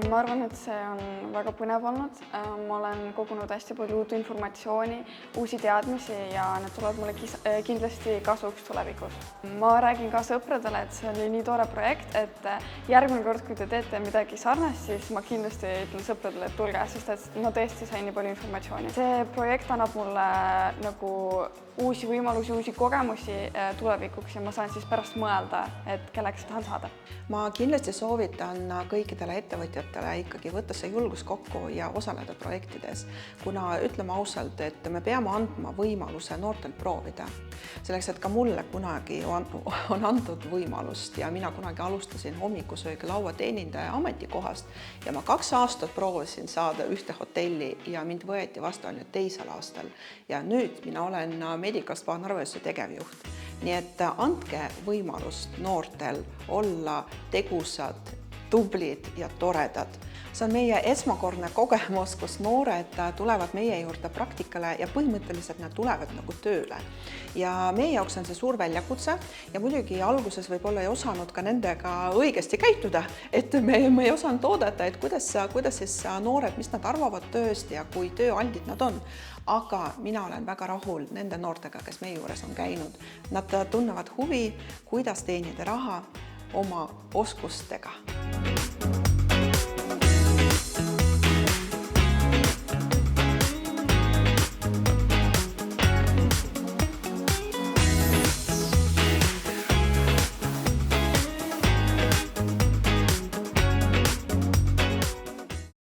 Ma arvan, et see on väga põnev olnud. Ma olen kogunud hästi palju uut informatsiooni, uusi teadmisi ja need tulevad mulle kindlasti kasuks tulevikus. Ma räägin ka sõpradele, et see oli nii tore projekt, et järgmine kord, kui te teete midagi sarnast, siis ma kindlasti ütlen sõpradele, et tulge, sest et ma tõesti sain nii palju informatsiooni. See projekt annab mulle nagu uusi võimalusi, uusi kogemusi tulevikuks ja ma saan siis pärast mõelda, et kelleks tahan saada. Ma kindlasti soovitan kõikidele ettevõtjatele ikkagi võtta see julgus kokku ja osaleda projektides, kuna ütleme ausalt, et me peame andma võimaluse noortel proovida. Selleks, et ka mulle kunagi on antud võimalust ja mina kunagi alustasin hommikusöögi lauateenindaja ametikohast ja ma 2 aastat proovisin saada ühte hotelli ja mind võeti vastu ainult 2. aastal. Ja nüüd mina olen Medica Spa Narvese tegevjuht. Nii et andke võimalust noortel olla tegusad, tublid ja toredad. See on meie esmakordne kogemus, kus noored tulevad meie juurde praktikale ja põhimõtteliselt nad tulevad nagu tööle. Ja meie jaoks on see suur väljakutse ja muidugi alguses võib-olla ei osanud ka nendega õigesti käituda, et me ei osanud oodata, et kuidas siis noored, mis nad arvavad tööst ja kui tööaldid nad on. Aga mina olen väga rahul nende noortega, kes meie juures on käinud. Nad tunnevad huvi, kuidas teenida raha oma oskustega.